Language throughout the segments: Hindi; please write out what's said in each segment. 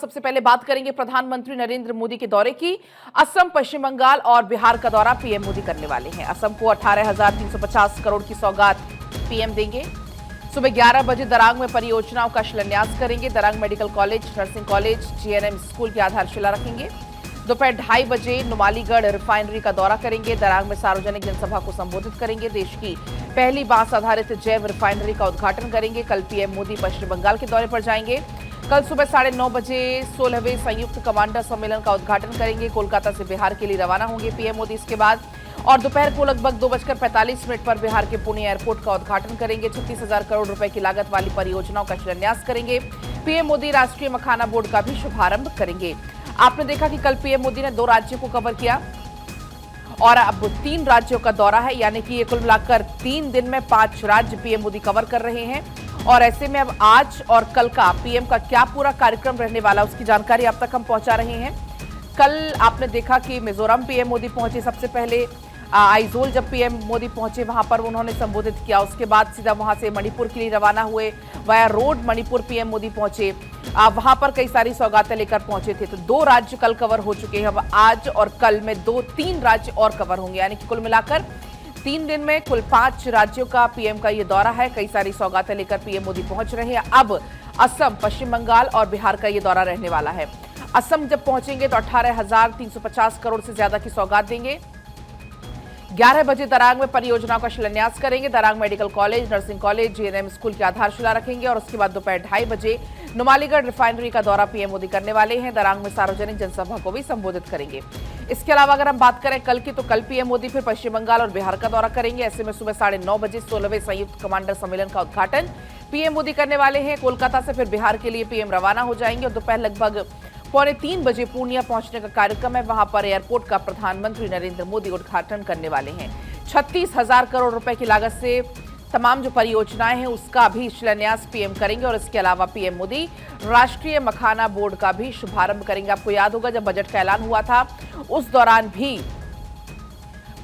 सबसे पहले बात करेंगे प्रधानमंत्री नरेंद्र मोदी के दौरे की। असम, पश्चिम बंगाल और बिहार का दौरा पीएम मोदी करने वाले हैं। असम को 18,350 करोड़ की सौगात पीएम देंगे। सुबह 11 बजे दरांग में परियोजनाओं का शिलान्यास करेंगे। Darrang medical college, nursing college, GNM school की आधारशिला रखेंगे। दोपहर 2:30 बजे नुमालीगढ़ रिफाइनरी का दौरा करेंगे। दरांग में सार्वजनिक जनसभा को संबोधित करेंगे। देश की पहली बांस आधारित जैव रिफाइनरी का उद्घाटन करेंगे। कल पीएम मोदी पश्चिम बंगाल के दौरे पर जाएंगे। कल सुबह 9:30 बजे 16वें संयुक्त कमांडर सम्मेलन का उद्घाटन करेंगे। कोलकाता से बिहार के लिए रवाना होंगे पीएम मोदी इसके बाद, और दोपहर को लगभग 2:45 पर बिहार के पुणे एयरपोर्ट का उद्घाटन करेंगे। 36,000 करोड़ रुपए की लागत वाली परियोजनाओं का शिलान्यास करेंगे। पीएम मोदी राष्ट्रीय मखाना बोर्ड का भी शुभारंभ करेंगे। आपने देखा कि कल पीएम मोदी ने 2 राज्यों को कवर किया और अब 3 राज्यों का दौरा है, यानी कि ये कुल मिलाकर 3 दिन में 5 राज्य पीएम मोदी कवर कर रहे हैं। और ऐसे में अब आज और कल का पीएम का क्या पूरा कार्यक्रम रहने वाला, उसकी जानकारी आप तक हम पहुंचा रहे हैं। कल आपने देखा कि मिजोरम पीएम मोदी पहुंचे। सबसे पहले आइजोल जब पीएम मोदी पहुंचे वहां पर उन्होंने संबोधित किया। उसके बाद सीधा वहां से मणिपुर के लिए रवाना हुए। Via road Manipur PM Modi पहुंचे। वहां पर कई सारी सौगातें लेकर पहुंचे थे। तो 2 राज्य कल कवर हो चुके हैं। अब आज और कल में 2-3 राज्य और कवर होंगे, यानी कि कुल मिलाकर 3 दिन में कुल 5 राज्यों का पीएम का ये दौरा है। कई सारी सौगातें लेकर पीएम मोदी पहुंच रहे हैं। अब असम, पश्चिम बंगाल और बिहार का ये दौरा रहने वाला है। असम जब पहुंचेंगे तो 18,350 करोड़ से ज्यादा की सौगात देंगे। 11 बजे दरांग में परियोजनाओं का शिलान्यास करेंगे। Darrang medical college, nursing college, GNM school की आधारशिला रखेंगे। और उसके बाद दोपहर 2:30 बजे नुमालीगढ़ रिफाइनरी का दौरा पीएम मोदी करने वाले हैं। दरांग में सार्वजनिक जनसभा को भी संबोधित करेंगे। इसके अलावा अगर हम बात करें कल की, तो कल पीएम मोदी फिर पश्चिम बंगाल और बिहार का दौरा करेंगे। ऐसे में सुबह 9:30 बजे 16वें संयुक्त कमांडर सम्मेलन का उद्घाटन पीएम मोदी करने वाले हैं। कोलकाता से फिर बिहार के लिए पीएम रवाना हो जाएंगे और दोपहर लगभग 2:45 बजे पूर्णिया पहुंचने का कार्यक्रम है। वहां पर एयरपोर्ट का प्रधानमंत्री नरेंद्र मोदी उद्घाटन करने वाले हैं। 36,000 करोड़ रुपए की लागत से तमाम जो परियोजनाएं हैं उसका भी शिलान्यास पीएम करेंगे। और इसके अलावा पीएम मोदी राष्ट्रीय मखाना बोर्ड का भी शुभारंभ करेंगे। आपको याद होगा जब बजट का ऐलान हुआ था उस दौरान भी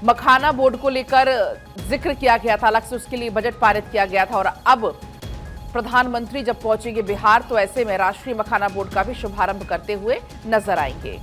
मखाना बोर्ड को लेकर जिक्र किया गया था, अलग से उसके लिए बजट पारित किया गया था। और अब प्रधानमंत्री जब पहुंचेंगे बिहार तो ऐसे में राष्ट्रीय मखाना बोर्ड का भी शुभारंभ करते हुए नजर आएंगे।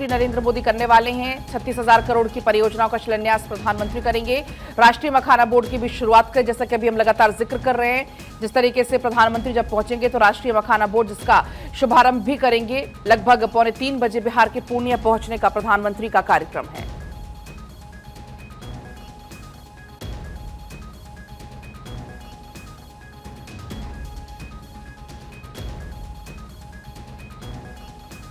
नरेंद्र मोदी करने वाले हैं। 36,000 करोड़ की परियोजनाओं का शिलान्यास प्रधानमंत्री करेंगे। राष्ट्रीय मखाना बोर्ड की भी शुरुआत करें, जैसा कि अभी हम लगातार जिक्र कर रहे हैं। जिस तरीके से प्रधानमंत्री जब पहुंचेंगे तो राष्ट्रीय मखाना बोर्ड जिसका शुभारंभ भी करेंगे। लगभग 2:45 बजे बिहार के पूर्णिया पहुंचने का प्रधानमंत्री का कार्यक्रम है।